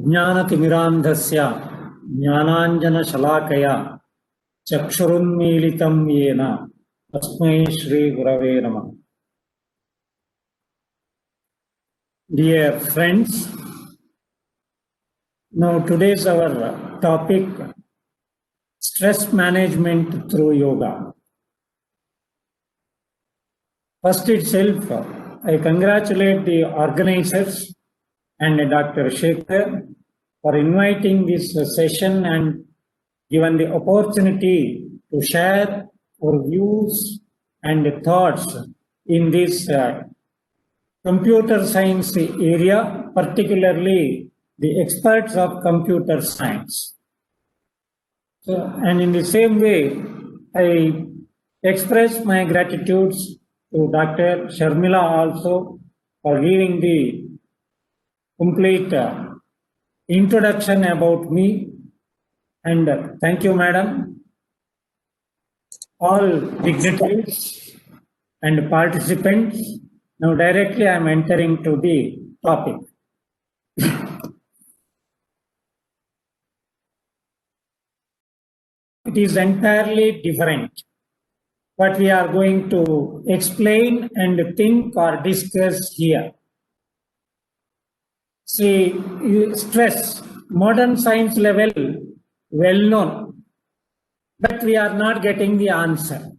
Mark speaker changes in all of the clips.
Speaker 1: ज्ञानतिमिरान्धस्य ज्ञानाञ्जनशलाकया चक्षुरुन्मीलितं येन तस्मै श्रीगुरवे नमः. Dear friends, now today's our topic, stress management through yoga. First itself, I congratulate the organizers and Dr. Shekhar for inviting this session and given the opportunity to share our views and thoughts in this computer science area, particularly the experts of computer science. So, and in the same way, I express my gratitudes to Dr. Sharmila also for giving the complete introduction about me, and thank you, madam. All dignitaries and participants, now directly I am entering to the topic. It is entirely different what we are going to explain and think or discuss here. See, stress, modern science level, well known, but we are not getting the answer.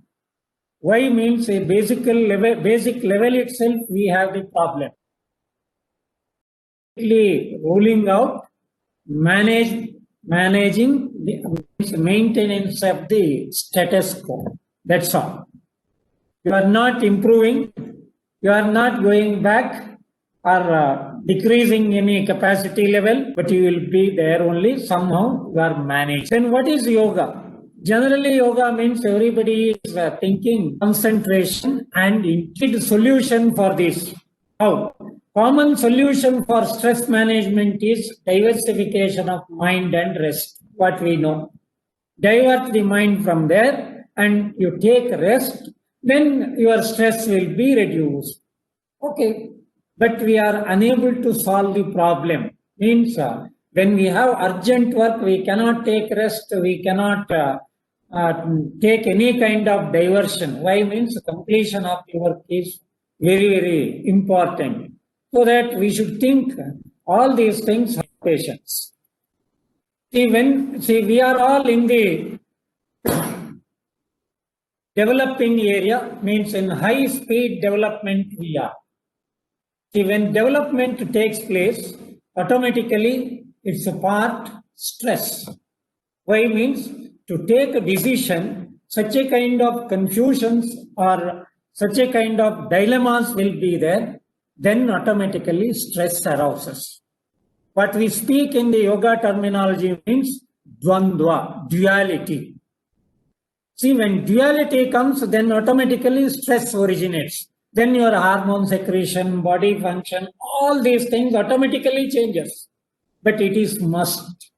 Speaker 1: Why means a basic level itself we have the problem. Rolling out, managing the maintenance of the status quo. That's all. You are not improving, you are not going back or decreasing any capacity level, but you will be there only somehow you are managed. Then what is yoga? Generally, yoga means everybody is thinking concentration and indeed solution for this. How? Common solution for stress management is diversification of mind and rest. What we know. Divert the mind from there and you take rest, then your stress will be reduced. Okay. But we are unable to solve the problem. Means when we have urgent work, we cannot take rest, we cannot take any kind of diversion. Why means completion of the work is very, very important. So that we should think all these things have patience. See, we are all in the developing area, means in high speed development we are. See, when development takes place, automatically it's a part stress. Why means to take a decision, such a kind of confusions or such a kind of dilemmas will be there, then automatically stress arouses. What we speak in the yoga terminology means dvandva, duality. See, when duality comes, then automatically stress originates. Then your hormone secretion, body function, all these things automatically changes. But it is must.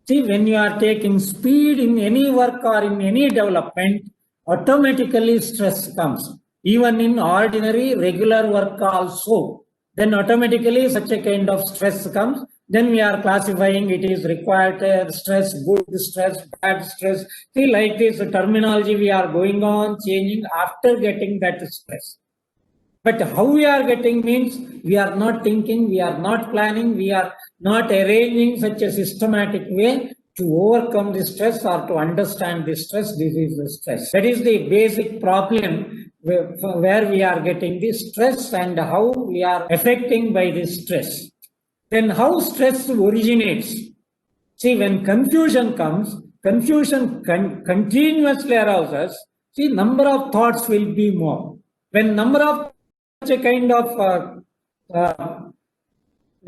Speaker 1: See, when you are taking speed in any work or in any development, automatically stress comes. Even in ordinary regular work also, then automatically such a kind of stress comes. Then we are classifying it is required stress, good stress, bad stress. See, like this terminology we are going on changing after getting that stress. But how we are getting means we are not thinking, we are not planning, we are not arranging such a systematic way to overcome the stress or to understand the stress. This is the stress. That is the basic problem where we are getting the stress and how we are affecting by this stress. Then how stress originates? See, when confusion comes, confusion continuously arouses. See, number of thoughts will be more. When number of such a kind of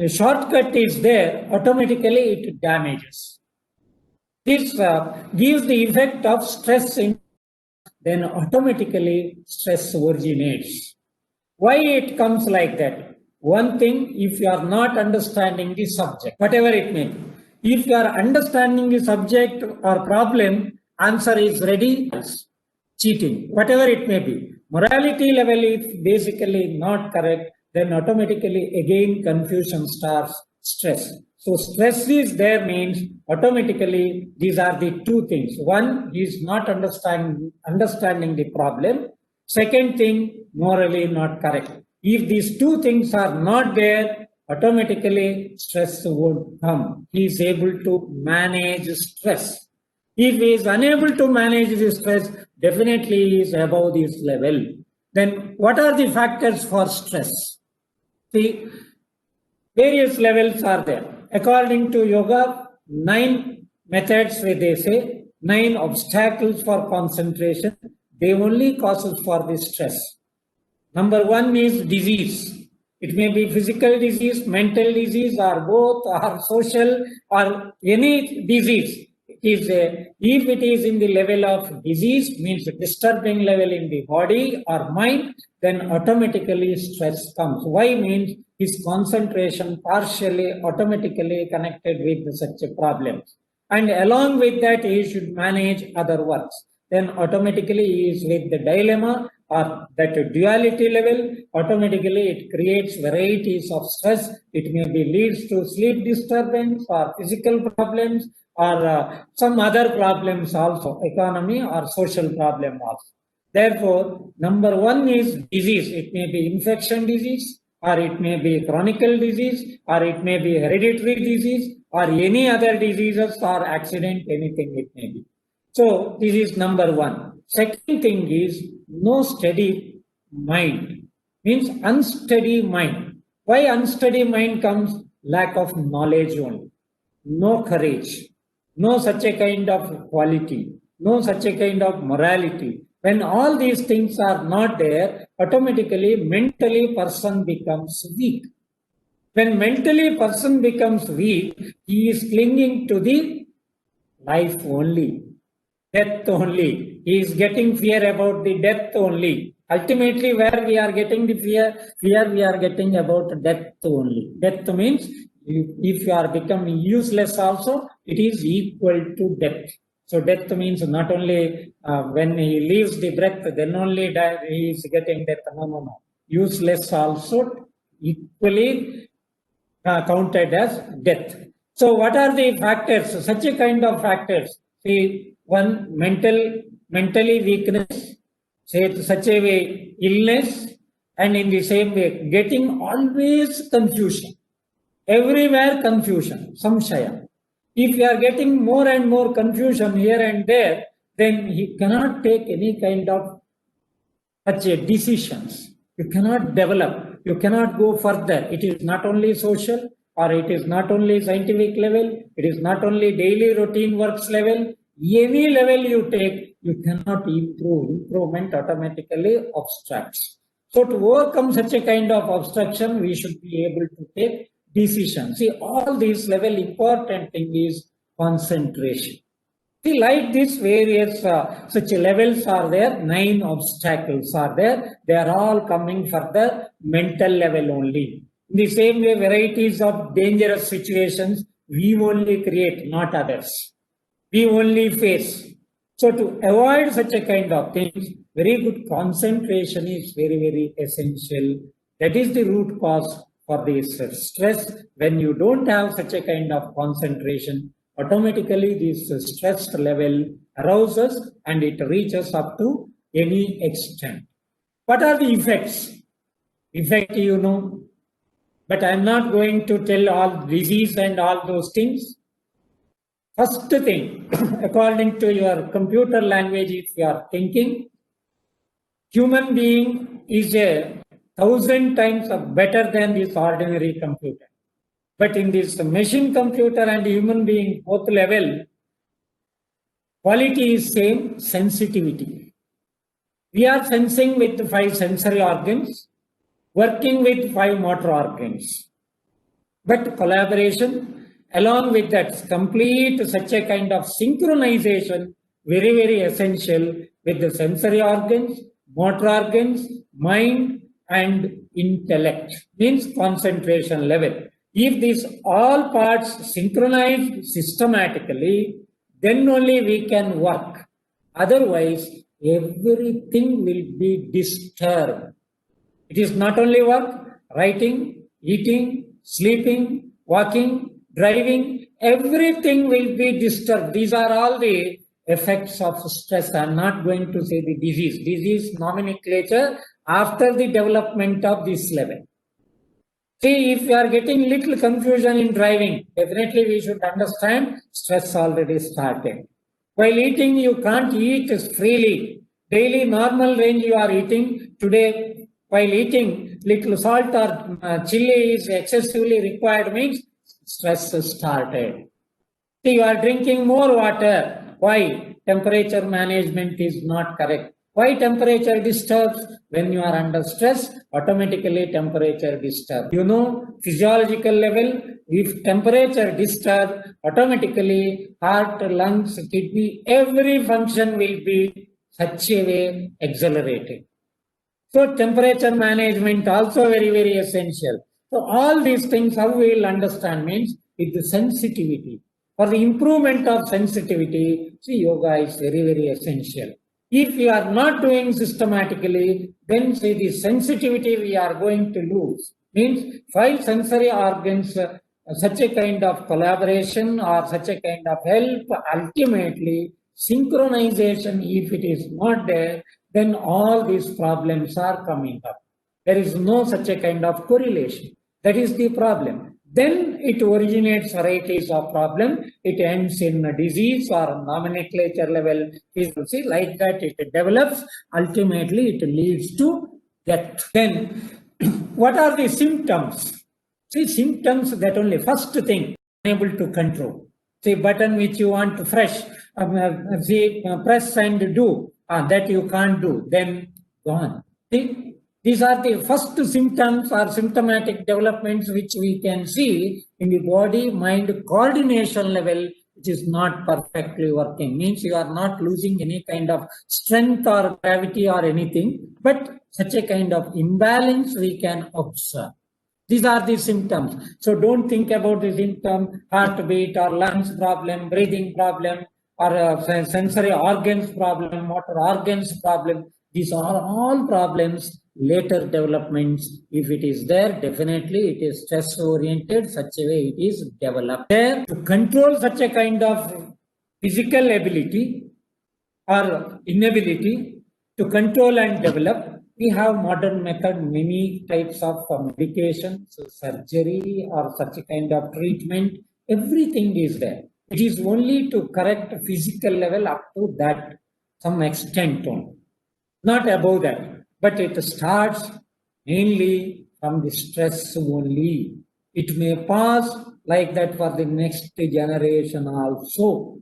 Speaker 1: shortcut is there, automatically it damages. This gives the effect of stress in, then automatically stress originates. Why it comes like that? One thing, if you are not understanding the subject, whatever it may be, if you are understanding the subject or problem, answer is ready, cheating, whatever it may be. Morality level is basically not correct, then automatically again confusion starts, stress. So stress is there means automatically these are the two things. One, he is not understanding the problem. Second thing, morally not correct. If these two things are not there, automatically stress would come. He is able to manage stress. If he is unable to manage the stress, definitely he is above this level. Then what are the factors for stress? See, various levels are there. According to yoga, 9 methods where they say 9 obstacles for concentration. They only causes for the stress. Number 1 is disease. It may be physical disease, mental disease, or both, or social, or any disease. If it is in the level of disease, means disturbing level in the body or mind, then automatically stress comes. Why means his concentration partially automatically connected with such a problem. And along with that, he should manage other works. Then automatically he is with the dilemma or that duality level, automatically it creates varieties of stress. It may be leads to sleep disturbance or physical problems or some other problems also, economy or social problem also. Therefore, number 1 is disease. It may be infection disease, or it may be chronic disease, or it may be hereditary disease, or any other diseases or accident, anything it may be. So, this is number 1. Second thing is no steady mind, means unsteady mind. Why unsteady mind comes? Lack of knowledge only, no courage, no such a kind of quality, no such a kind of morality. When all these things are not there, automatically mentally person becomes weak. When mentally person becomes weak, he is clinging to the life only, death only. He is getting fear about the death only. Ultimately, where we are getting the fear we are getting about death only. Death means if you are becoming useless also, it is equal to death. So death means not only when he leaves the breath, then only he is getting death. No. Useless also equally counted as death. So what are the factors? Such a kind of factors. See, one, mentally weakness, say such a way illness, and in the same way getting always confusion. Everywhere confusion, samshaya. If you are getting more and more confusion here and there, then he cannot take any kind of such decisions. You cannot develop, you cannot go further. It is not only social, or it is not only scientific level, it is not only daily routine works level. Any level you take, you cannot improve. Improvement automatically obstructs. So to overcome such a kind of obstruction, we should be able to take decisions. See, all these level important thing is concentration. See, like this various such levels are there, 9 obstacles are there. They are all coming for the mental level only. In the same way, varieties of dangerous situations we only create, not others. We only face. So to avoid such a kind of things, very good concentration is very, very essential. That is the root cause for this stress. When you don't have such a kind of concentration, automatically this stress level arouses and it reaches up to any extent. What are the effects? Effect, you know, but I'm not going to tell all disease and all those things. First thing, according to your computer language, if you are thinking, human being is 1,000 times better than this ordinary computer. But in this machine computer and human being both level, quality is same, sensitivity. We are sensing with 5 sensory organs, working with 5 motor organs. But collaboration, along with that, complete such a kind of synchronization, very, very essential with the sensory organs, motor organs, mind, and intellect, means concentration level. If these all parts synchronize systematically, then only we can work. Otherwise, everything will be disturbed. It is not only work, writing, eating, sleeping, walking, driving, everything will be disturbed. These are all the effects of stress. I'm not going to say the disease. Disease nomenclature after the development of this level. See, if you are getting little confusion in driving, definitely we should understand stress already started. While eating, you can't eat freely. Daily normal range you are eating. Today, while eating, little salt or chili is excessively required means stress started. See, you are drinking more water. Why? Temperature management is not correct. Why temperature disturbs? When you are under stress, automatically temperature disturbs. You know, physiological level, if temperature disturbs, automatically heart, lungs, kidney, every function will be such a way accelerated. So temperature management also very, very essential. So all these things, how we will understand means with the sensitivity. For the improvement of sensitivity, see, yoga is very, very essential. If we are not doing systematically, then see the sensitivity we are going to lose. Means five sensory organs, such a kind of collaboration or such a kind of help, ultimately synchronization, if it is not there, then all these problems are coming up. There is no such a kind of correlation. That is the problem. Then it originates varieties of problem. It ends in a disease or nomenclature level. See, like that it develops. Ultimately, it leads to death. Then, what are the symptoms? See, symptoms that only first thing unable to control. See, button which you want to fresh, press and do, that you can't do, then gone. See, these are the first symptoms or symptomatic developments which we can see in the body-mind coordination level, which is not perfectly working. Means you are not losing any kind of strength or gravity or anything, but such a kind of imbalance we can observe. These are the symptoms. So don't think about the symptom, heartbeat or lungs problem, breathing problem, or sensory organs problem, motor organs problem. These are all problems, later developments. If it is there, definitely it is stress oriented, such a way it is developed. There, to control such a kind of physical ability or inability to control and develop, we have modern method, many types of medication, surgery or such a kind of treatment, everything is there. It is only to correct physical level up to that some extent only, not above that. But it starts mainly from the stress only. It may pass like that for the next generation also.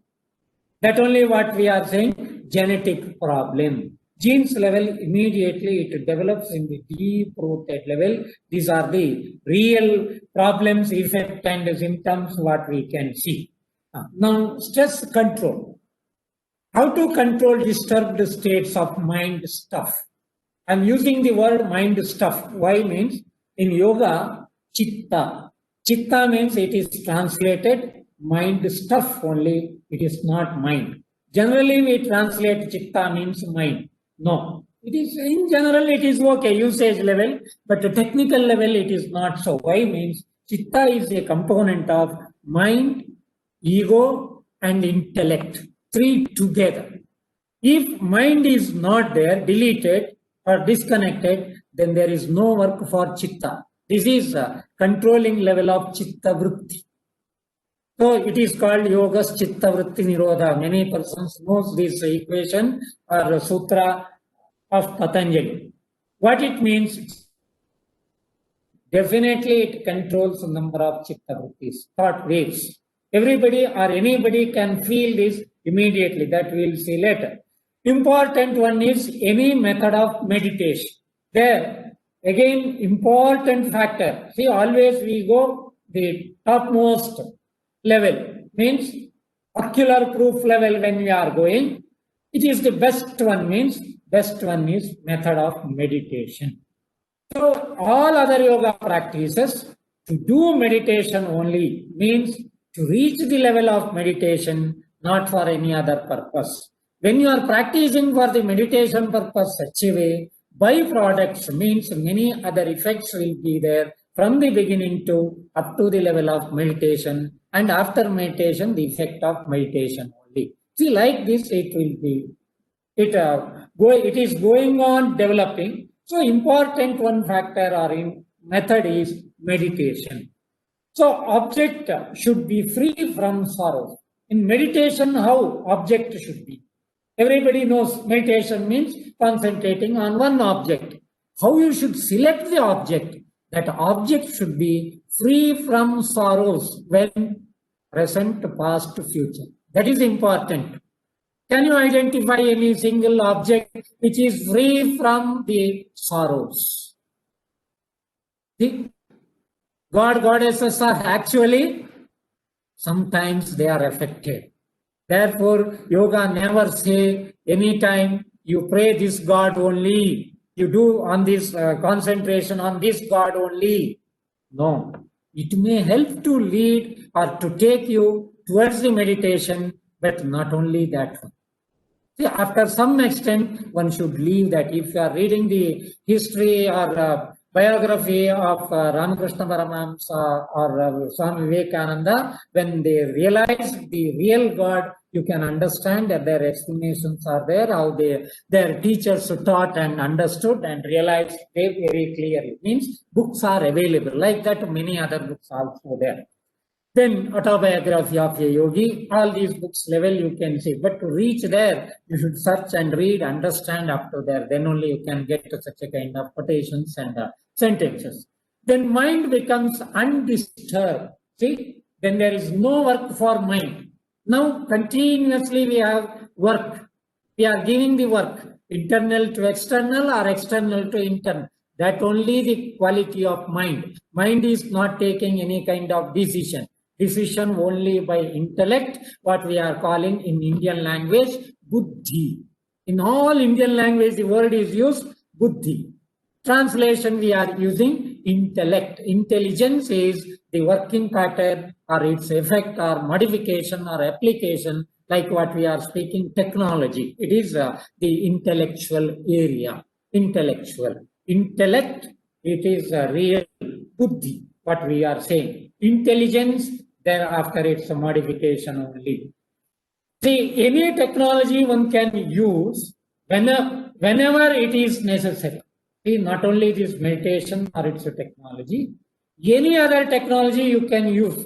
Speaker 1: That only what we are saying, genetic problem. Genes level, immediately it develops in the deep-rooted level. These are the real problems, effect and symptoms what we can see. Now, stress control. How to control disturbed states of mind stuff? I'm using the word mind stuff. Why means in yoga, chitta. Chitta means it is translated mind stuff only. It is not mind. Generally, we translate chitta means mind. No. It is in general, it is okay, usage level, but the technical level, it is not so. Why means chitta is a component of mind, ego, and intellect. Three together. If mind is not there, deleted or disconnected, then there is no work for chitta. This is a controlling level of chitta vritti. So it is called yogas chitta vritti nirodha. Many persons knows this equation or sutra of Patanjali. What it means? Definitely it controls the number of chitta vrittis, thought waves. Everybody or anybody can feel this immediately. That we will see later. Important one is any method of meditation. There, again, important factor. See, always we go the topmost level. Means ocular proof level when we are going. It is the best one means, best one is method of meditation. So all other yoga practices, to do meditation only means to reach the level of meditation, not for any other purpose. When you are practicing for the meditation purpose such a way, byproducts means many other effects will be there. from the beginning to up to the level of meditation, and after meditation, the effect of meditation only. See, like this, it will be, it is going on developing. So important one factor or in method is meditation. So object should be free from sorrow. In meditation, how object should be? Everybody knows meditation means concentrating on one object. How you should select the object? That object should be free from sorrows when present, past, future. That is important. Can you identify any single object which is free from the sorrows? See? God, goddesses are actually, sometimes they are affected. Therefore, yoga never say anytime you pray this God only, you do on this concentration on this God only. No, it may help to lead or to take you towards the meditation, but not only that one. See, after some extent, one should leave that. If you are reading the history or biography of Ramakrishna Paramahamsa or Swami Vivekananda, when they realized the real God, you can understand that their explanations are there, how their teachers taught and understood and realized very clearly. Means books are available, like that many other books also there. Then autobiography of a yogi, all these books level you can see. But to reach there, you should search and read, understand up to there. Then only you can get to such a kind of quotations and sentences. Then mind becomes undisturbed. See, then there is no work for mind. Now continuously we have work. We are giving the work, internal to external or external to internal. That only the quality of mind. Mind is not taking any kind of decision. Decision only by intellect, what we are calling in Indian language, buddhi. In all Indian language, the word is used, buddhi. Translation, we are using intellect. Intelligence is the working pattern or its effect or modification or application, like what we are speaking, technology. It is the intellectual area. Intellectual. Intellect, it is a real buddhi, what we are saying. Intelligence, thereafter it's a modification only. See, any technology one can use whenever it is necessary. See, not only this meditation or it's a technology, any other technology you can use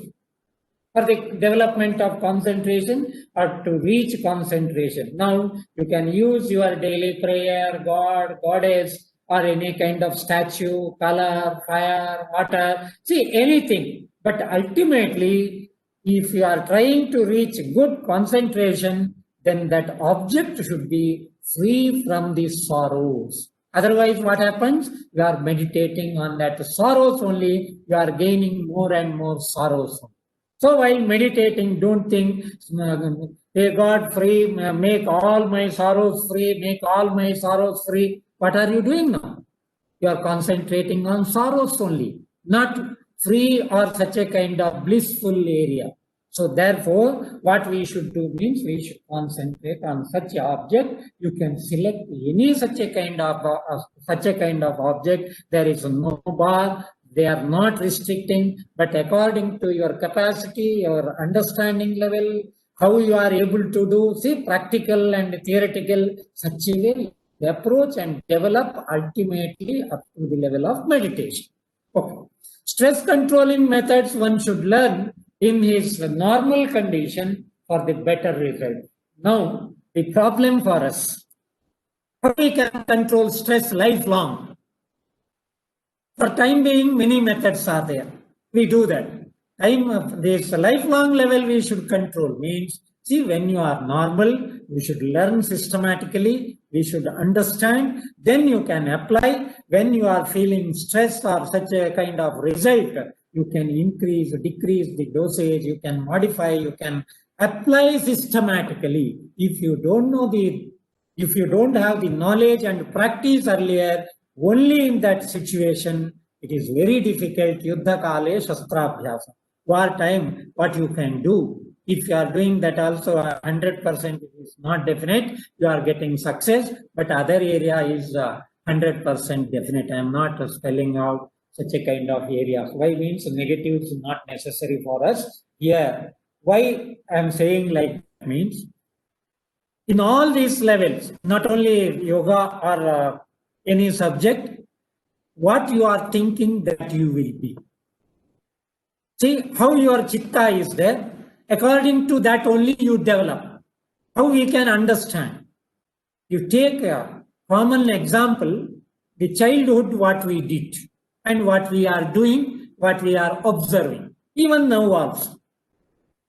Speaker 1: for the development of concentration or to reach concentration. Now, you can use your daily prayer, God, goddess, or any kind of statue, color, fire, water, see anything. But ultimately, if you are trying to reach good concentration, then that object should be free from the sorrows. Otherwise, what happens? You are meditating on that sorrows only, you are gaining more and more sorrows. So while meditating, don't think, hey God, free, make all my sorrows free, make all my sorrows free. What are you doing now? You are concentrating on sorrows only, not free or such a kind of blissful area. So therefore, what we should do means we should concentrate on such an object. You can select any such a kind of object. There is no bar. They are not restricting, but according to your capacity, your understanding level, how you are able to do, see, practical and theoretical, such a way approach and develop ultimately up to the level of meditation. Okay. Stress controlling methods one should learn in his normal condition for the better result. Now, the problem for us, how we can control stress lifelong? For time being, many methods are there. We do that. Time of this lifelong level we should control means, see, when you are normal, you should learn systematically, we should understand, then you can apply. When you are feeling stress or such a kind of result, you can increase, decrease the dosage, you can modify, you can apply systematically. If you don't have the knowledge and practice earlier, only in that situation, it is very difficult. Yuddha kale shastrabhyasa. War time, what you can do. If you are doing that also 100%, it is not definite. You are getting success, but other area is 100% definite. I am not spelling out such a kind of areas. Why means negative is not necessary for us here. Why I am saying like means in all these levels, not only yoga or any subject, what you are thinking that you will be. See how your chitta is there. According to that only you develop. How we can understand? You take a common example, the childhood, what we did and what we are doing, what we are observing. Even now also.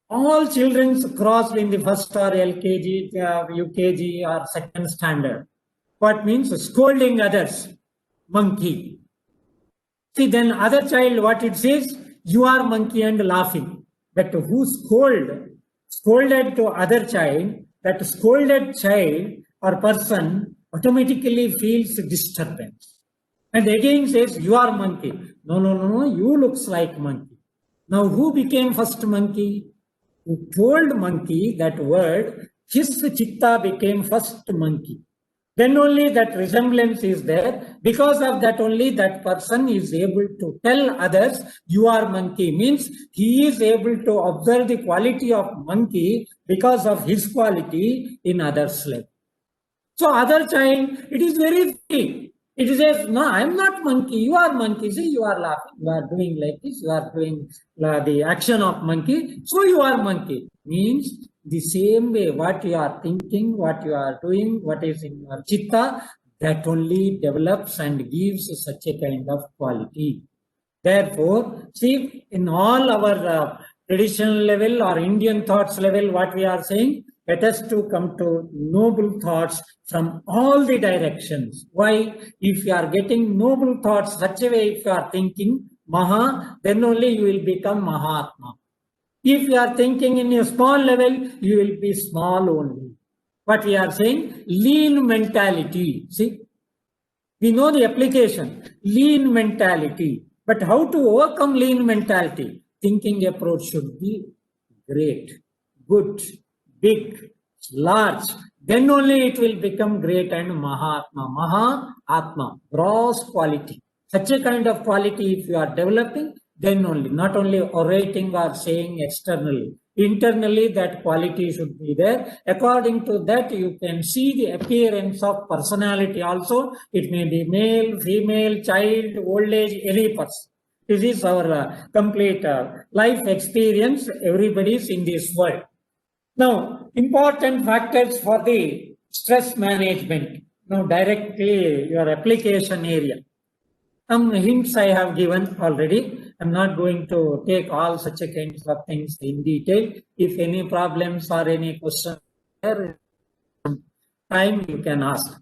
Speaker 1: All children crossed in the first or LKG, UKG or second standard. What means scolding others? Monkey. See, then other child, what it says? You are monkey and laughing. But who scolded to other child, that scolded child or person automatically feels disturbance. And again says, you are monkey. No, you looks like monkey. Now who became first monkey? Who told monkey that word, his chitta became first monkey. Then only that resemblance is there. Because of that only that person is able to tell others, you are monkey. Means he is able to observe the quality of monkey because of his quality in others' life. So other child, it is very free. It says, no, I am not monkey, you are monkey. See, you are laughing, you are doing like this, you are doing the action of monkey, so you are monkey. Means the same way what you are thinking, what you are doing, what is in your chitta, that only develops and gives such a kind of quality. Therefore, see, in all our traditional level or Indian thoughts level, what we are saying, let us to come to noble thoughts from all the directions. Why? If you are getting noble thoughts such a way, if you are thinking Maha, then only you will become Mahatma. If you are thinking in a small level, you will be small only. What we are saying, lean mentality. See, we know the application, lean mentality. But how to overcome lean mentality? Thinking approach should be great, good, big, large. Then only it will become great and Mahatma. Maha-Atma, gross quality. Such a kind of quality if you are developing, then only, not only orating or saying externally. Internally, that quality should be there. According to that, you can see the appearance of personality also. It may be male, female, child, old age, any person. This is our complete life experience. Everybody's in this world. Now, important factors for the stress management. Now, directly your application area. Some hints I have given already. I'm not going to take all such a kinds of things in detail. If any problems or any questions there, time you can ask.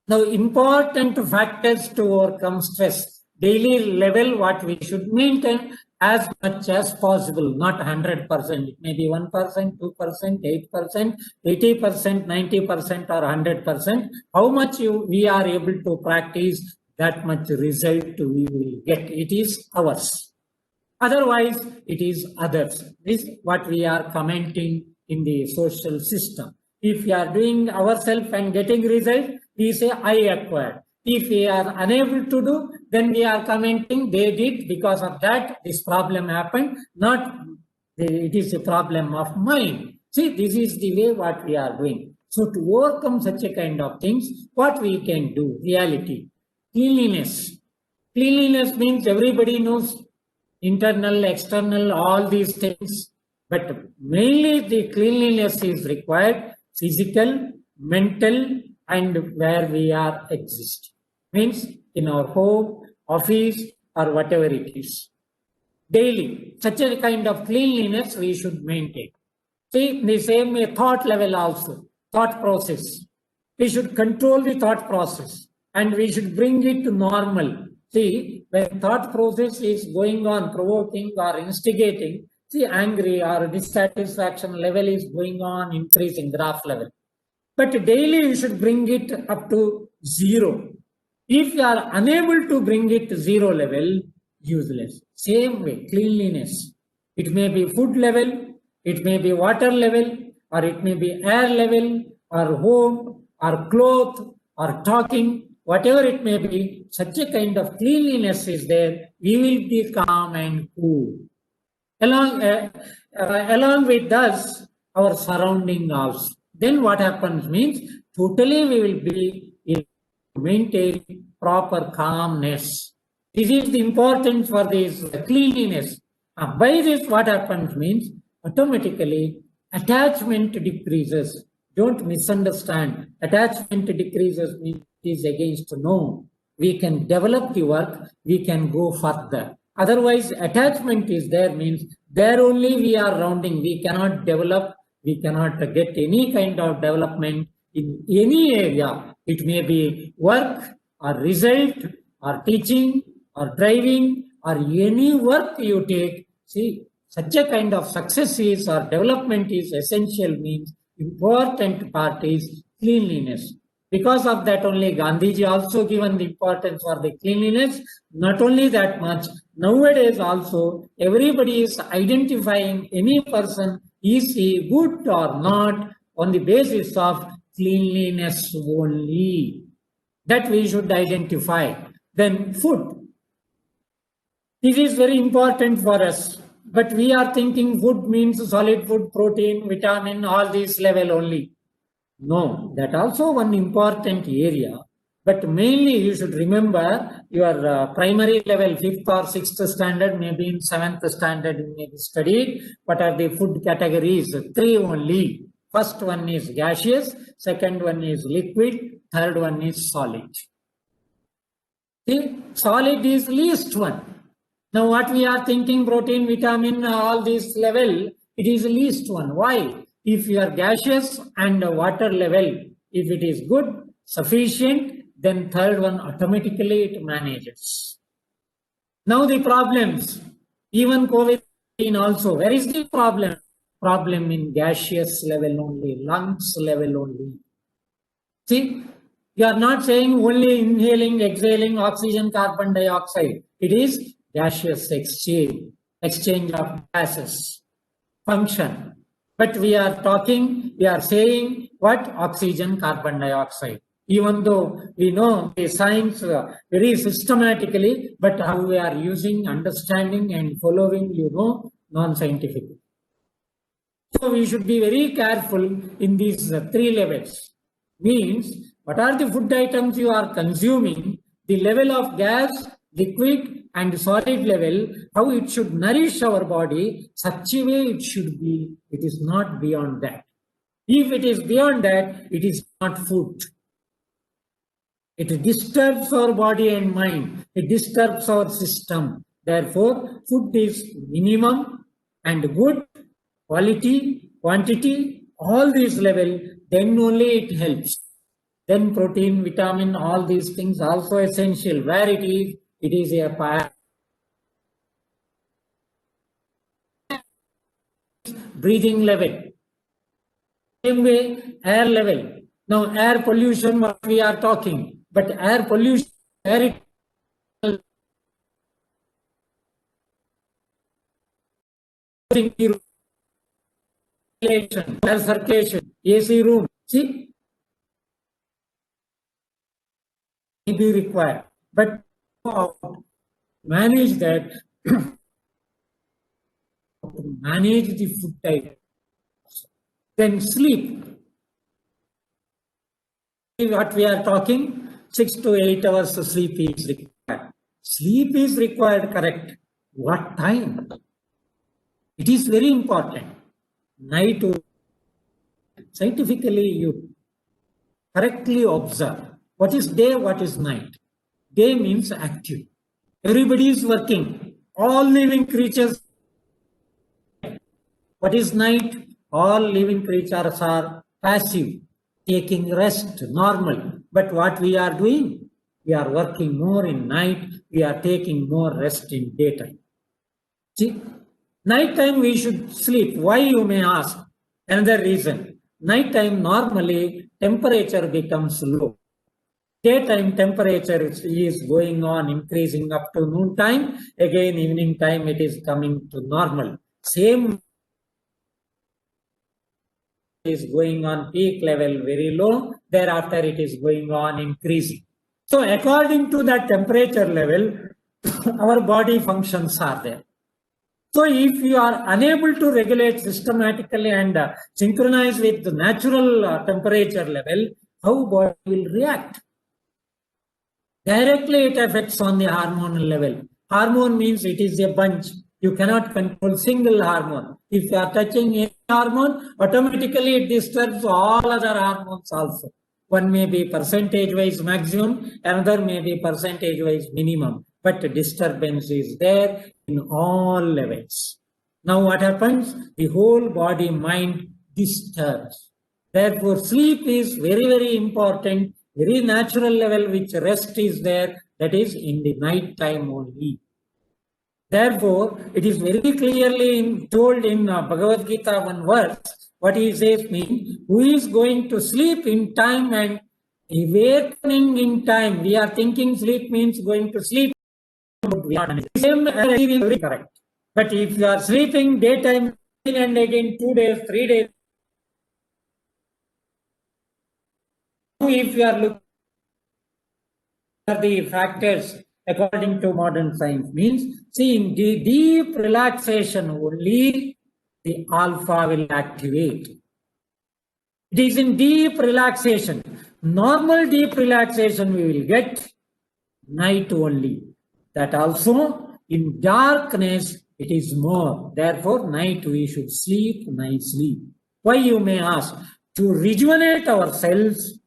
Speaker 1: Now, important factors to overcome stress. Daily level, what we should maintain as much as possible, not 100%. It may be 1%, 2%, 8%, 80%, 90%, or 100%. How much we are able to practice, that much result we will get. It is ours. Otherwise, it is others. This is what we are commenting in the social system. If we are doing ourselves and getting result, we say I acquired. If we are unable to do, then we are commenting they did, because of that this problem happened, not it is a problem of mine. See, this is the way what we are doing. So to overcome such a kind of things, what we can do, reality. Cleanliness. Cleanliness means everybody knows internal, external, all these things. But mainly the cleanliness is required, physical, mental, and where we are exist. Means in our home, office, or whatever it is. Daily, such a kind of cleanliness we should maintain. See, the same way thought level also, thought process. We should control the thought process and we should bring it to normal. See, when thought process is going on, provoking or instigating, see, angry or dissatisfaction level is going on, increasing graph level. But daily you should bring it up to 0. If you are unable to bring it to 0 level, useless. Same way, cleanliness. It may be food level, it may be water level, or it may be air level, or home, or cloth, or talking, whatever it may be, such a kind of cleanliness is there, we will be calm and cool. Along with us, our surrounding also. Then what happens means, totally we will be in maintain proper calmness. This is the importance for this cleanliness. By this, what happens means, automatically attachment decreases. Don't misunderstand. Attachment decreases means it is against no. We can develop the work, we can go further. Otherwise, attachment is there means there only we are rounding. We cannot develop, we cannot get any kind of development in any area. It may be work or result or teaching or driving or any work you take. See, such a kind of success is or development is essential means important part is cleanliness. Because of that only Gandhiji also given the importance for the cleanliness. Not only that much, nowadays also everybody is identifying any person, is he good or not, on the basis of cleanliness only. That we should identify. Then food. This is very important for us. But we are thinking food means solid food, protein, vitamin, all these level only. No, that also one important area. But mainly you should remember your primary level, 5th or 6th standard, maybe in 7th standard you may be studied. What are the food categories? 3 only. First one is gaseous, second one is liquid, third one is solid. See, solid is least one. Now what we are thinking, protein, vitamin, all this level, it is least one. Why? If your gaseous and water level, if it is good, sufficient, then third one automatically it manages. Now the problems, even COVID-19 also, where is the problem? Problem in gaseous level only, lungs level only. See, you are not saying only inhaling, exhaling oxygen, carbon dioxide. It is gaseous exchange of gases, function. But we are talking, we are saying what? Oxygen, carbon dioxide. Even though we know the science very systematically, but how we are using, understanding and following, non-scientific. So we should be very careful in these 3 levels. Means, what are the food items you are consuming, the level of gas, liquid and solid level, how it should nourish our body, such a way it should be, it is not beyond that. If it is beyond that, it is not food. It disturbs our body and mind, it disturbs our system. Therefore, food is minimum and good, quality, quantity, all these level, then only it helps. Then protein, vitamin, all these things also essential. Where it is a part. Breathing level. Same way, air level. Now, air pollution, what we are talking, but air pollution, air circulation, AC room. See, may be required, but manage that. Manage the food type. Then sleep. What we are talking, 6 to 8 hours of sleep is required. Sleep is required, correct. What time? It is very important. Night, scientifically you correctly observe. What is day, what is night? Day means active. Everybody is working. All living creatures. What is night? All living creatures are passive, taking rest, normal. But what we are doing? We are working more in night. We are taking more rest in daytime. See, nighttime we should sleep. Why, you may ask? Another reason. Nighttime normally temperature becomes low. Daytime temperature is going on increasing up to noon time. Again, evening time it is coming to normal. Same is going on peak level very low. Thereafter it is going on increasing. So according to that temperature level, our body functions are there. So if you are unable to regulate systematically and synchronize with the natural temperature level, how body will react? Directly it affects on the hormonal level. Hormone means it is a bunch. You cannot control single hormone. If you are touching any hormone, automatically it disturbs all other hormones also. One may be percentage wise maximum, another may be percentage wise minimum, but disturbance is there in all levels. Now what happens? The whole body mind disturbs. Therefore, sleep is very, very important, very natural level which rest is there, that is in the night time only. Therefore, it is very clearly told in Bhagavad Gita one verse, what he says means, who is going to sleep in time and awakening in time. We are thinking sleep means going to sleep. Same very correct. But if you are sleeping daytime and again 2 days, 3 days, if you are looking at the factors according to modern science means, see in the deep relaxation only the alpha will activate. It is in deep relaxation. Normal deep relaxation we will get night only. That also in darkness it is more. Therefore, night we should sleep nicely. Why, you may ask? To rejuvenate our cells,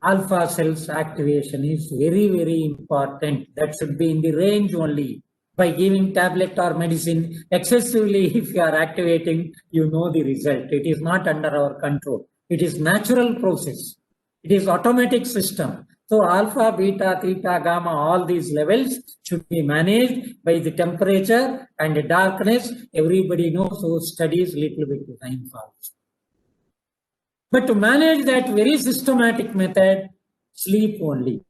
Speaker 1: alpha cells activation is very, very important. That should be in the range only. By giving tablet or medicine excessively, if you are activating, you know the result. It is not under our control. It is natural process. It is automatic system. So alpha, beta, theta, gamma, all these levels should be managed by the temperature and the darkness. Everybody knows who studies little bit science also. But to manage that very systematic method, sleep only.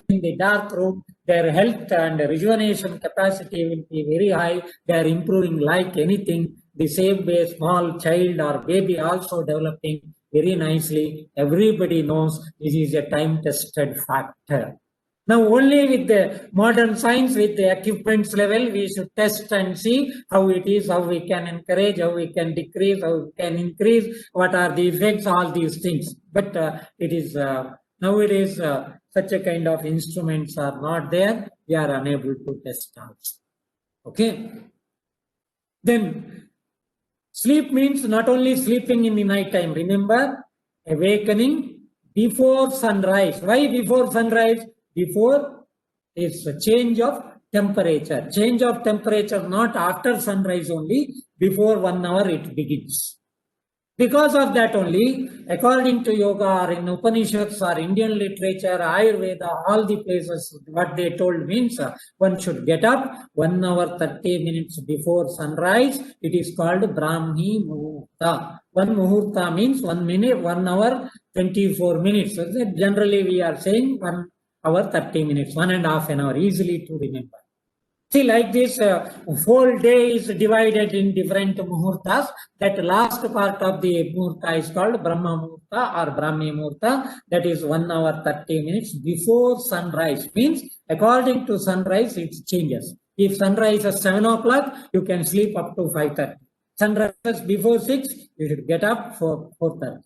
Speaker 1: In the dark room, their health and rejuvenation capacity will be very high. They are improving like anything. The same way small child or baby also developing very nicely. Everybody knows this is a time-tested factor. Now, only with the modern science, with the equipments level, we should test and see how it is, how we can encourage, how we can decrease, how we can increase, what are the effects, all these things. But it is nowadays such a kind of instruments are not there. We are unable to test out. Okay. Then sleep means not only sleeping in the night time. Remember, awakening before sunrise. Why before sunrise? Before is a change of temperature. Change of temperature not after sunrise only, before 1 hour it begins. Because of that only, according to yoga or in Upanishads or Indian literature, Ayurveda, all the places, what they told means one should get up 1 hour 30 minutes before sunrise. It is called Brahmi Muhurta. One Muhurta means 1 minute, 1 hour 24 minutes. So generally we are saying 1 hour 30 minutes, 1.5 an hour, easily to remember. See, like this, whole day is divided in different muhurtas. That last part of the muhurta is called Brahma Muhurta or Brahmi Muhurta. That is 1 hour 30 minutes before sunrise. Means according to sunrise, it changes. If sunrise is 7 o'clock, you can sleep up to 5:30. Sunrise before 6, you should get up for 4:30.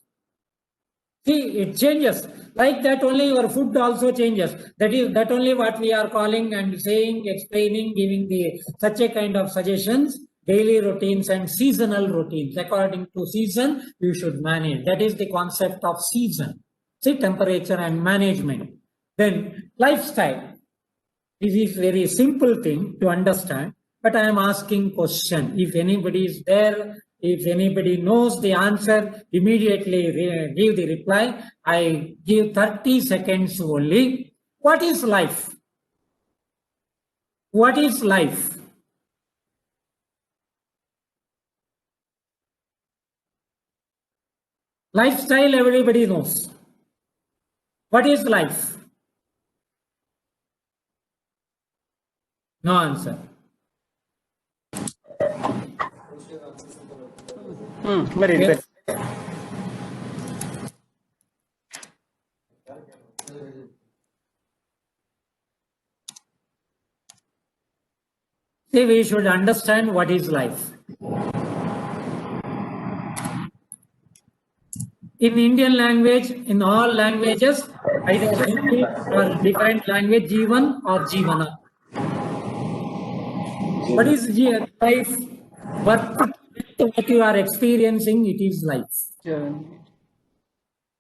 Speaker 1: See, it changes. Like that only your food also changes. That only what we are calling and saying, explaining, giving the such a kind of suggestions, daily routines and seasonal routines. According to season, you should manage. That is the concept of season. See, temperature and management. Then lifestyle. This is very simple thing to understand, but I am asking question. If anybody is there, if anybody knows the answer, immediately give the reply. I give 30 seconds only. What is life? What is life? Lifestyle, everybody knows. What is life? No answer.
Speaker 2: Very
Speaker 1: Okay.
Speaker 2: good.
Speaker 1: See, we should understand what is life. In Indian language, in all languages, either Hindi or different language, Jeevan or Jeevana. What is life? What you are experiencing, it is life.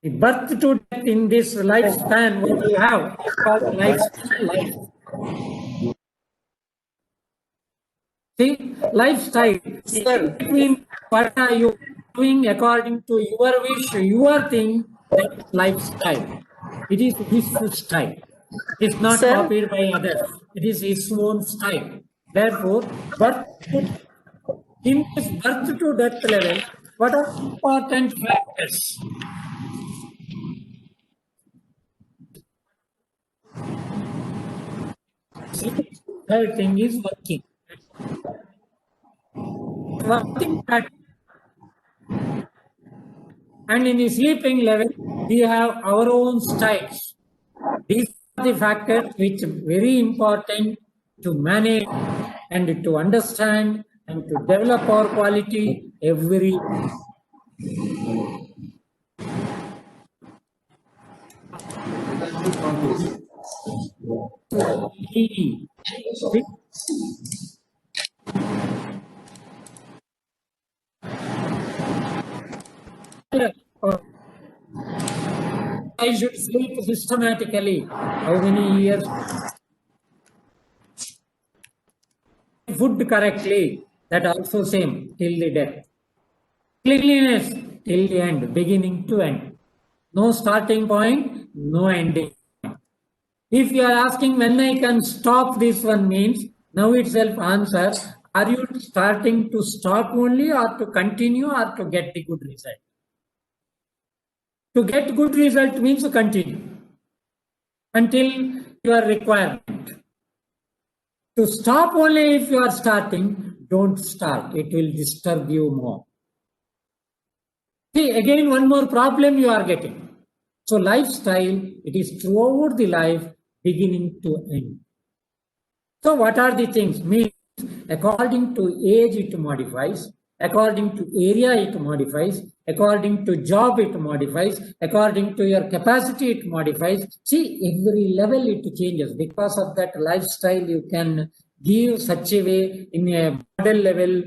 Speaker 1: The birth to death in this lifespan, what you have, is called life. See, lifestyle.
Speaker 2: Sir.
Speaker 1: Between what are you doing according to your wish, your thing, that is lifestyle. It is his style. It is not
Speaker 2: Sir.
Speaker 1: copied by others. It is his own style. Therefore, in this birth to death level, what are important factors? Third thing is working. Working pattern. And in the sleeping level, we have our own styles. These are the factors which are very important to manage and to understand and to develop our quality every I should sleep systematically. How many years? Food correctly. That also same till the death. Cleanliness till the end, beginning to end. No starting point, no ending. If you are asking when I can stop this one means, now itself answer, are you starting to stop only or to continue or to get the good result? To get good result means to continue until your requirement. To stop only if you are starting, don't start. It will disturb you more. See, again, one more problem you are getting. So lifestyle, it is throughout the life, beginning to end. So what are the things? Means according to age it modifies, according to area it modifies, according to job it modifies, according to your capacity it modifies. See, every level it changes. Because of that lifestyle, you can give such a way in a model level,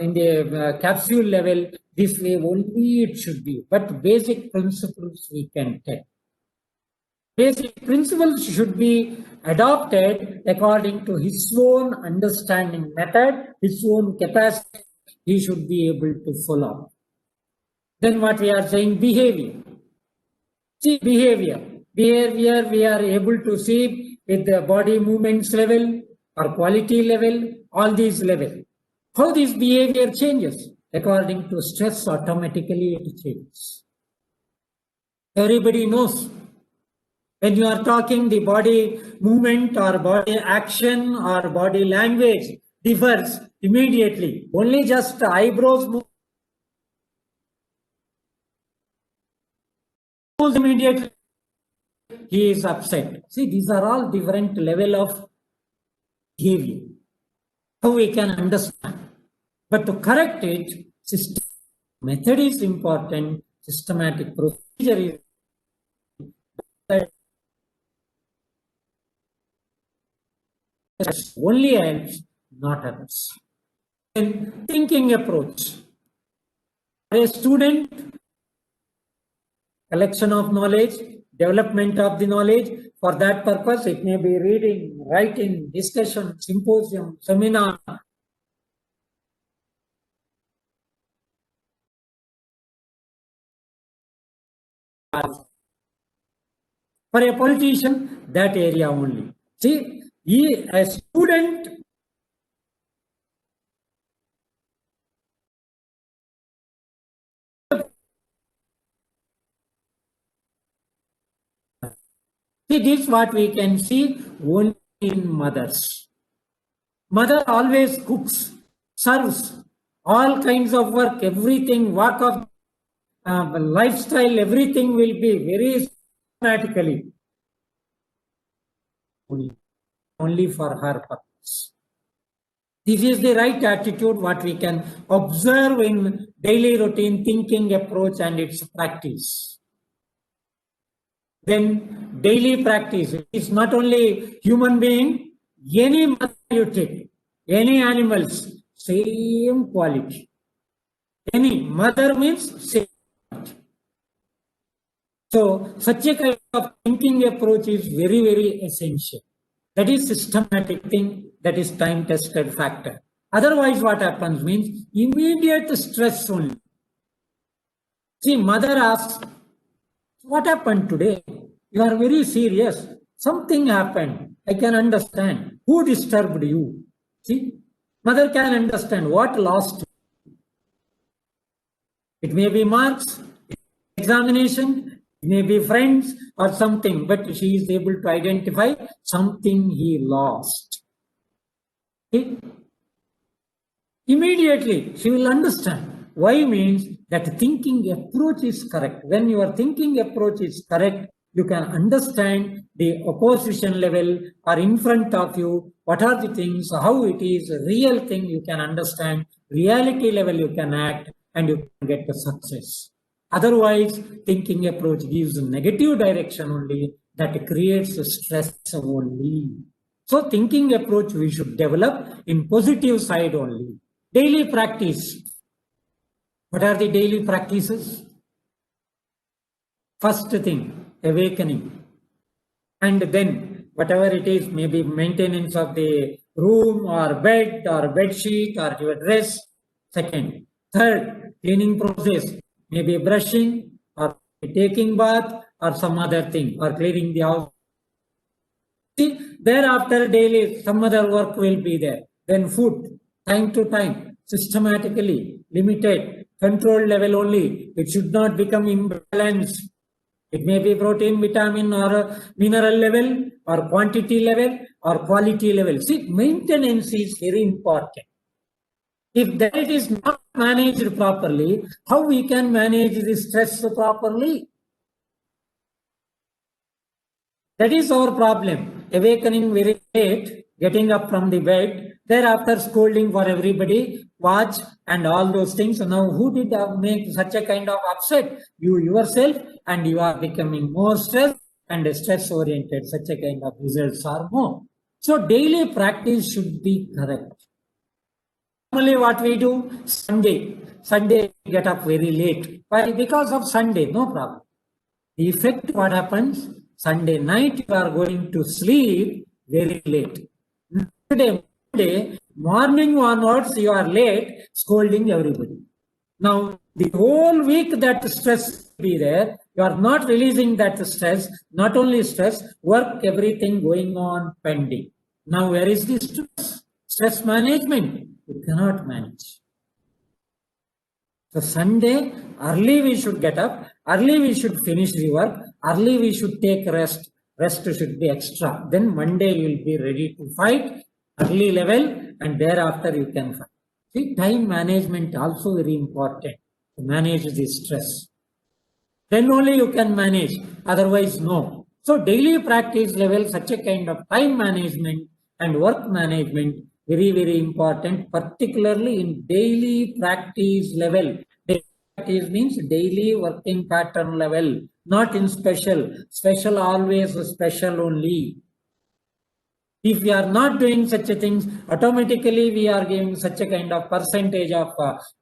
Speaker 1: in the capsule level, this way only it should be. But basic principles we can take. Basic principles should be adopted according to his own understanding method, his own capacity, he should be able to follow. Then what we are saying, behavior. See, behavior. Behavior we are able to see with the body movements level or quality level, all these level. How this behavior changes? According to stress, automatically it changes. Everybody knows. When you are talking, the body movement or body action or body language differs immediately. Only just eyebrows move immediately, he is upset. See, these are all different level of behavior. How we can understand. But to correct it, system method is important, systematic procedure is only helps, not others. And thinking approach. A student, collection of knowledge, development of the knowledge. For that purpose, it may be reading, writing, discussion, symposium, seminar. For a politician, that area only. See, a student see, this is what we can see only in mothers. Mother always cooks, serves, all kinds of work, everything, walk of lifestyle, everything will be very systematically only for her purpose. This is the right attitude what we can observe in daily routine thinking approach and its practice. Then daily practice is not only human being, any mother you take, any animals, same quality. Any mother means same quality. So such a kind of thinking approach is very, very essential. That is systematic thing, that is time-tested factor. Otherwise, what happens means immediate stress only. See, mother asks, what happened today? You are very serious. Something happened. I can understand. Who disturbed you? See, mother can understand what lost you. It may be marks, examination, it may be friends or something, but she is able to identify something he lost. See? Immediately, she will understand. Why means that thinking approach is correct. When your thinking approach is correct, you can understand the opposition level or in front of you, what are the things, how it is, a real thing you can understand, reality level you can act, and you can get the success. Otherwise, thinking approach gives a negative direction only, that creates stress only. So thinking approach we should develop in positive side only. Daily practice. What are the daily practices? First thing, awakening. And then whatever it is, maybe maintenance of the room or bed or bed sheet or your dress. Second. Third, cleaning process. Maybe brushing or taking bath or some other thing or cleaning the house. See, thereafter daily some other work will be there. Then food, time to time, systematically, limited, controlled level only. It should not become imbalanced. It may be protein, vitamin or mineral level or quantity level or quality level. See, maintenance is very important. If that is not managed properly, how we can manage the stress properly? That is our problem. Awakening very late, getting up from the bed, thereafter scolding for everybody, watch and all those things. Now, who did make such a kind of upset? You yourself, and you are becoming more stressed and stress oriented. Such a kind of results are more. So, daily practice should be correct. Normally, what we do, Sunday we get up very late. Why? Because of Sunday, no problem. The effect, what happens? Sunday night, you are going to sleep very late. Monday morning onwards, you are late, scolding everybody. Now, the whole week that stress will be there, you are not releasing that stress, not only stress, work, everything going on pending. Now, where is the stress? Stress management, you cannot manage. So Sunday, early we should get up, early we should finish the work, early we should take rest. Rest should be extra. Then Monday you will be ready to fight, early level, and thereafter you can fight. See, time management also very important to manage the stress. Then only you can manage, otherwise no. So daily practice level, such a kind of time management and work management, very, very important, particularly in daily practice level. Daily practice means daily working pattern level, not in special. Special always special only. If we are not doing such a things, automatically we are giving such a kind of percentage of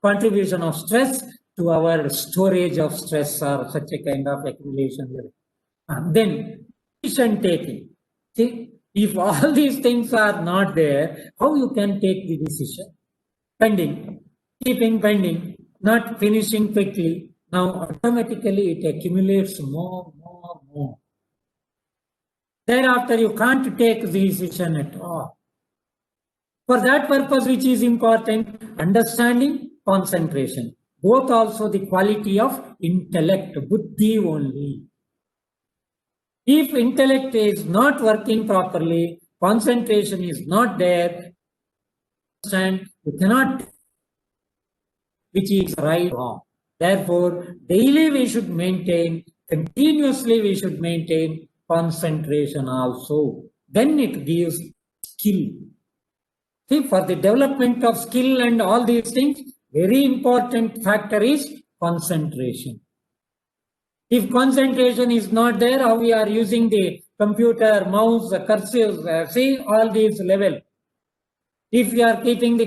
Speaker 1: contribution of stress to our storage of stress or such a kind of accumulation level. Then decision taking. See, if all these things are not there, how you can take the decision? Pending, keeping pending, not finishing quickly. Now automatically it accumulates more. Thereafter you can't take the decision at all. For that purpose, which is important, understanding, concentration. Both also the quality of intellect, buddhi only. If intellect is not working properly, concentration is not there, and you cannot which is right or wrong. Therefore, daily we should maintain, continuously we should maintain concentration also. Then it gives skill. See, for the development of skill and all these things, very important factor is concentration. If concentration is not there, how we are using the computer, mouse, cursors, see all these level. If you are keeping the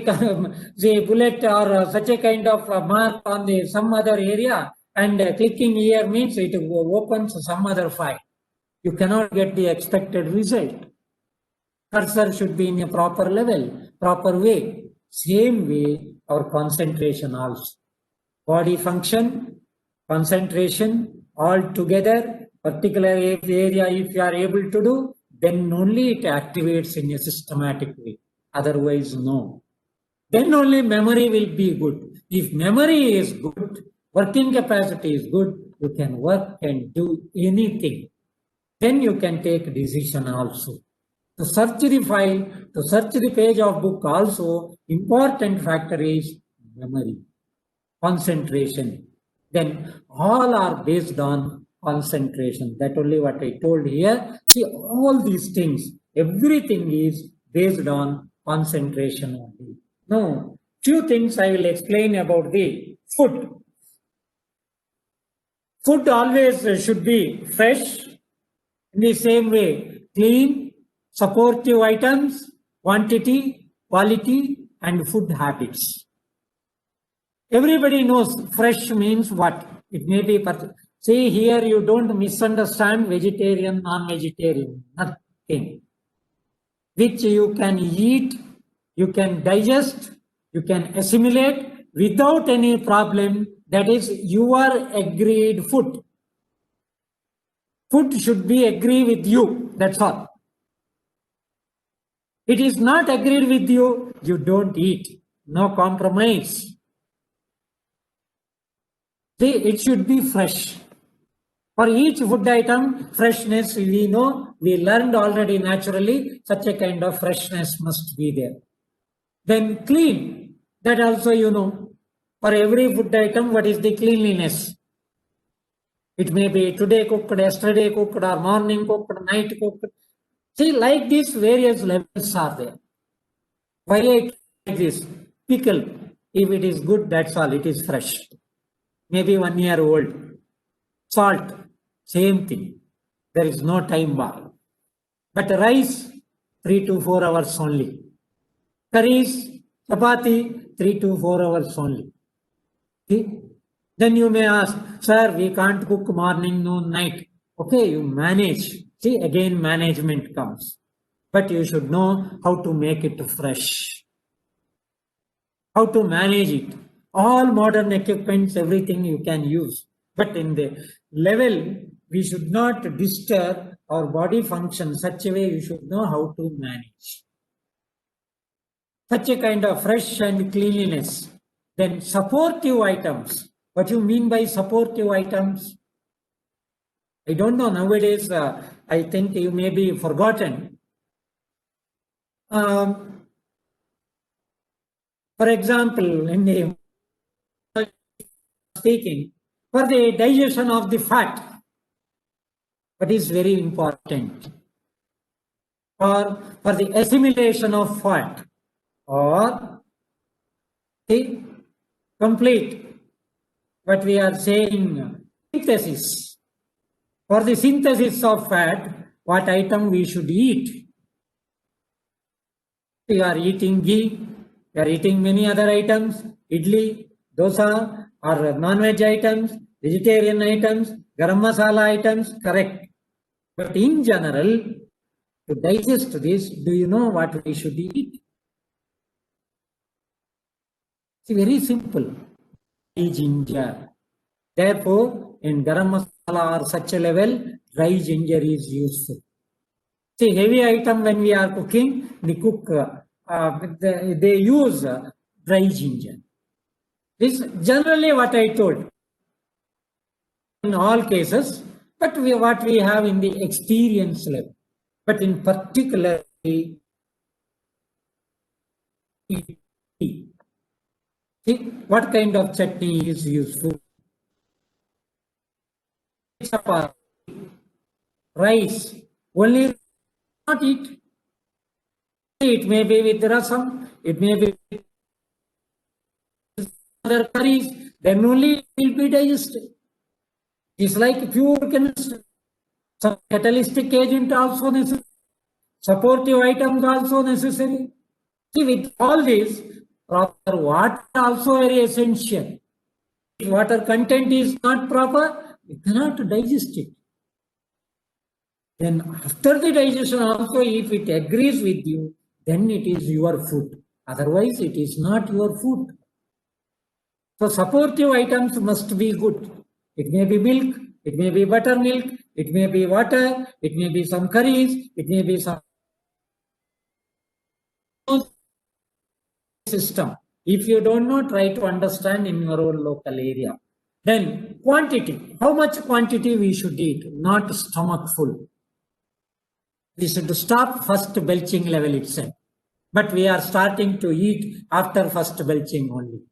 Speaker 1: bullet or such a kind of mark on the some other area and clicking here means it opens some other file. You cannot get the expected result. Cursor should be in a proper level, proper way. Same way, our concentration also. Body function, concentration, all together, particular area if you are able to do, then only it activates in a systematic way. Otherwise, no. Then only memory will be good. If memory is good, working capacity is good, you can work and do anything. Then you can take decision also. To search the file, to search the page of book also, important factor is memory, concentration. Then all are based on concentration. That only what I told here. See, all these things, everything is based on concentration only. Now, few things I will explain about the food. Food always should be fresh, in the same way, clean, supportive items, quantity, quality, and food habits. Everybody knows fresh means what? It may be, see here you don't misunderstand vegetarian, non-vegetarian, nothing. Which you can eat, you can digest, you can assimilate without any problem. That is your agreed food. Food should be agree with you, that's all. It is not agreed with you, you don't eat. No compromise. See, it should be fresh. For each food item, freshness, we know, we learned already naturally, such a kind of freshness must be there. Then clean, that also you know. For every food item, what is the cleanliness? It may be today cooked, yesterday cooked, or morning cooked, night cooked. See, like this, various levels are there. Why like this? Pickle, if it is good, that's all, it is fresh. Maybe 1 year old. Salt, same thing. There is no time bar. But rice, 3 to 4 hours only. Curries, chapati, 3 to 4 hours only. See? Then you may ask, sir, we can't cook morning, noon, night. Okay, you manage. See, again, management comes. But you should know how to make it fresh. How to manage it. All modern equipments, everything you can use. But in the level, we should not disturb our body function such a way you should know how to manage. Such a kind of fresh and cleanliness. Then supportive items. What you mean by supportive items? I don't know. Nowadays, I think you may be forgotten. For example, in the speaking, for the digestion of the fat, what is very important, or for the assimilation of fat, or the complete, what we are saying, synthesis. For the synthesis of fat, what item we should eat? You are eating ghee, you are eating many other items, idli, dosa, or non-veg items, vegetarian items, garam masala items, correct. But in general, to digest this, do you know what we should eat? It's very simple. Dry ginger. Therefore, in garam masala or such a level, dry ginger is useful. See, heavy item when we are cooking, the cook, they use dry ginger. This generally what I told. In all cases, but what we have in the experience level. But in particular, see, See, what kind of chutney is useful? Chapati, rice, only not eat. It may be with rasam, it may be with other curries, then only it will be digested. It's like pure chemistry. Some catalytic agent also necessary. Supportive items also necessary. See, with all this, proper water also very essential. If water content is not proper, you cannot digest it. Then after the digestion also, if it agrees with you, then it is your food. Otherwise, it is not your food. So supportive items must be good. It may be milk, it may be buttermilk, it may be water, it may be some curries, it may be some system. If you don't know, try to understand in your own local area. Then quantity. How much quantity we should eat? Not stomach full. We should stop first belching level itself. But we are starting to eat after first belching only.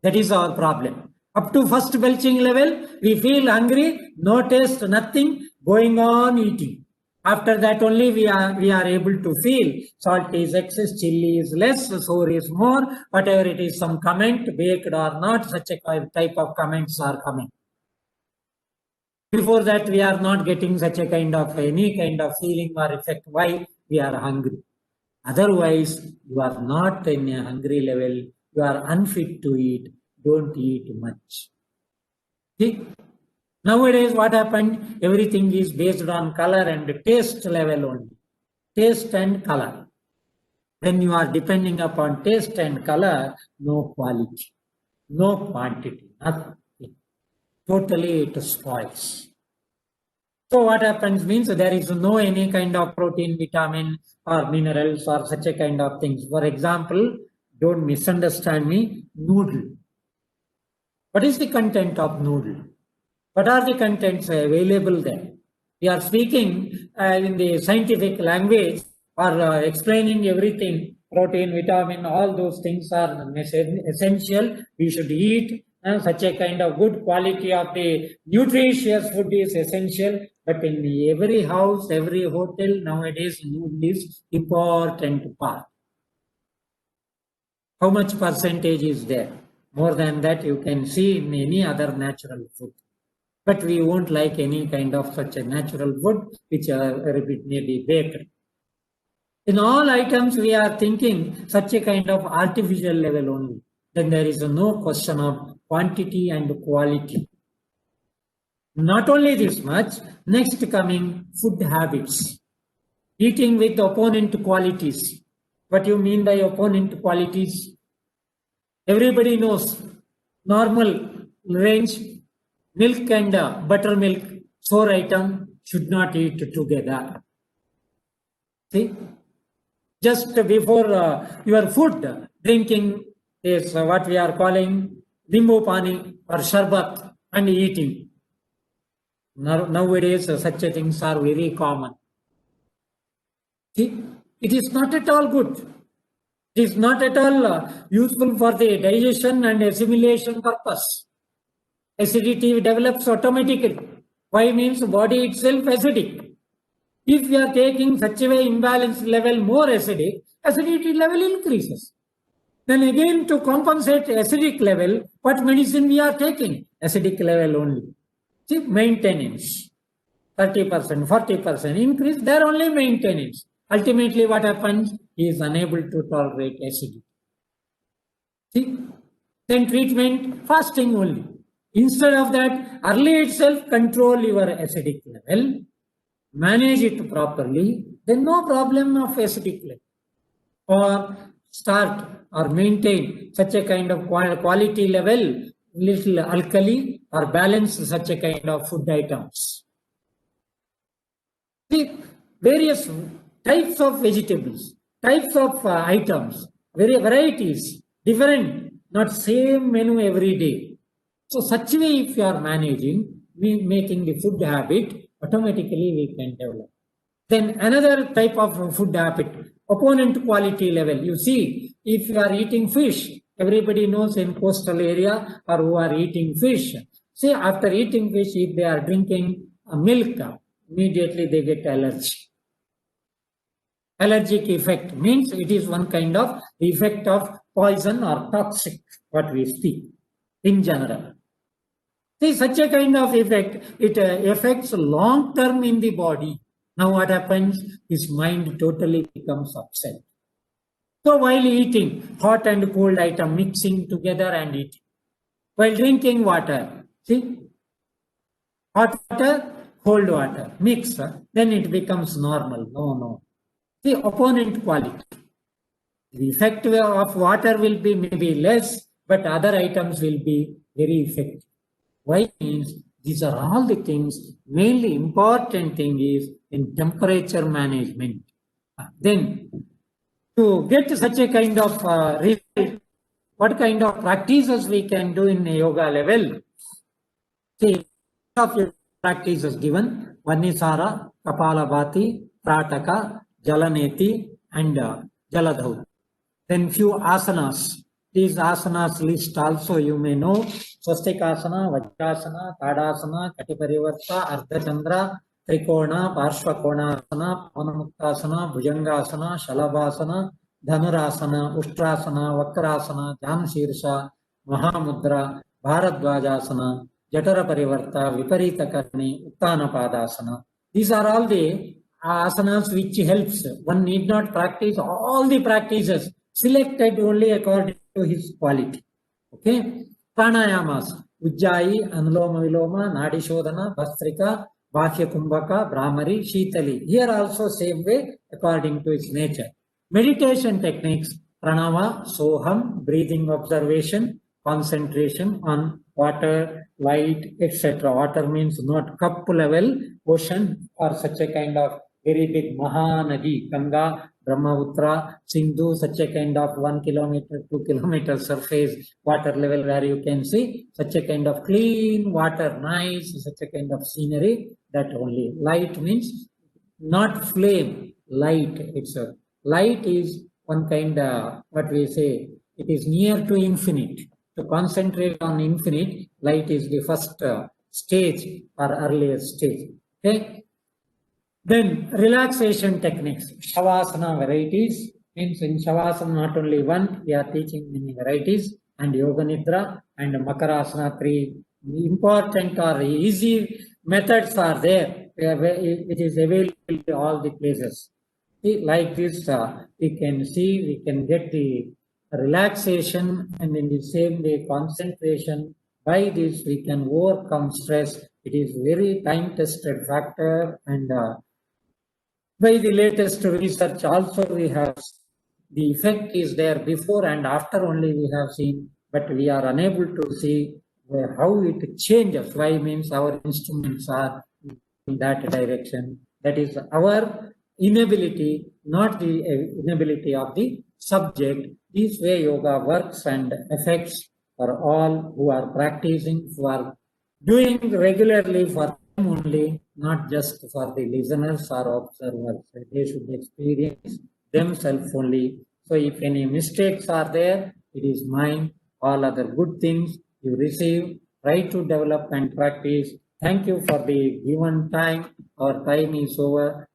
Speaker 1: That is our problem. Up to first belching level, we feel hungry, no taste, nothing, going on eating. After that only we are able to feel salt is excess, chili is less, sour is more, whatever it is, some comment, baked or not, such a type of comments are coming. Before that, we are not getting such a kind of any kind of feeling or effect. Why? We are hungry. Otherwise, you are not in a hungry level. You are unfit to eat. Don't eat much. See? Nowadays, what happened? Everything is based on color and taste level only. Taste and color. When you are depending upon taste and color, no quality, no quantity, nothing. Totally it spoils. So what happens means there is no any kind of protein, vitamin or minerals or such a kind of things. For example, don't misunderstand me, noodle. What is the content of noodle? What are the contents available there? We are speaking in the scientific language or explaining everything, protein, vitamin, all those things are essential. We should eat such a kind of good quality of the nutritious food is essential. But in every house, every hotel nowadays, noodle is important part. How much percentage is there? More than that, you can see in any other natural food. But we won't like any kind of such a natural food which may be baked. In all items, we are thinking such a kind of artificial level only. Then there is no question of quantity and quality. Not only this much, next coming food habits. Eating with opponent qualities. What you mean by opponent qualities? Everybody knows normal range, milk and buttermilk, sour item should not eat together. See? Just before your food, drinking is what we are calling nimbu pani or sharbat and eating. Nowadays, such things are very common. See, it is not at all good. It is not at all useful for the digestion and assimilation purpose. Acidity develops automatically. Why means body itself acidic. If we are taking such a way imbalanced level more acidic, acidity level increases. Then again to compensate acidic level, what medicine we are taking? Acidic level only. See, maintenance. 30%, 40% increase, there only maintenance. Ultimately what happens? He is unable to tolerate acidity. See? Then treatment, fasting only. Instead of that, early itself control your acidic level, manage it properly, then no problem of acidic level. Or start or maintain such a kind of quality level, little alkali or balance such a kind of food items. See, various types of vegetables, types of items, varieties, different, not same menu every day. So such way if you are managing, making the food habit, automatically we can develop. Then another type of food habit, opponent quality level. You see, if you are eating fish, Everybody knows in coastal area or who are eating fish. See, after eating fish, if they are drinking milk, immediately they get allergy. Allergic effect means it is one kind of effect of poison or toxic, what we speak in general. See, such a kind of effect, it affects long term in the body. Now what happens? His mind totally becomes upset. So while eating, hot and cold item mixing together and eating. While drinking water, see, hot water, cold water, mix, then it becomes normal. No. The opponent quality. The effect of water will be maybe less, but other items will be very effective. Why means these are all the things. Mainly important thing is in temperature management. Then to get such a kind of result, what kind of practices we can do in yoga level? See, of practices given: Vanisara, Kapalabhati, Prataka, Jalaneti, and Jaladhau. Then few asanas. These asanas list also you may know: Swastikasana, Vajrasana, Tadasana, Katiparivarta, Ardhachandra, Trikona, Parshvakonasana, Pavanamuktasana, Bhujangasana, Shalabhasana, Dhanurasana, Ustrasana, Vakrasana, Jhansirsha, Mahamudra, Bharadvajasana, Jatara Parivarta, Viparita Karni, Uttana Padasana. These are all the asanas which helps. One need not practice all the practices, selected only according to his quality. Okay. Pranayamas: Ujjayi, Anuloma Viloma, Nadi Shodhana, Bhastrika, Bhakya Kumbhaka, Brahmari, Shitali. Here also same way according to its nature. Meditation techniques: Pranava, Soham, breathing observation, concentration on water, light, etc. Water means not cup level, ocean, or such a kind of very big Mahanadi, Ganga, Brahmaputra, Sindhu, such a kind of 1 kilometer, 2 kilometer surface water level where you can see such a kind of clean water, nice, such a kind of scenery. That only. Light means not flame, light. It's a light is one kind of what we say, it is near to infinite. To concentrate on infinite, light is the first stage or earlier stage. Okay. Then relaxation techniques, Shavasana varieties. Means in Shavasana not only one, we are teaching many varieties, and Yoga Nidra and Makarasana, 3 important or easy methods are there. It is available in all the places. See, like this, we can see, we can get the relaxation, and in the same way concentration. By this we can overcome stress. It is very time tested factor, and by the latest research also we have the effect is there before and after only we have seen, but we are unable to see how it changes. Why means our instruments are in that direction. That is our inability, not the inability of the subject. This way yoga works and affects for all who are practicing, who are doing regularly for them only, not just for the listeners or observers. They should experience themselves only. So if any mistakes are there, it is mine. All other good things you receive, try to develop and practice. Thank you for the given time. Our time is over.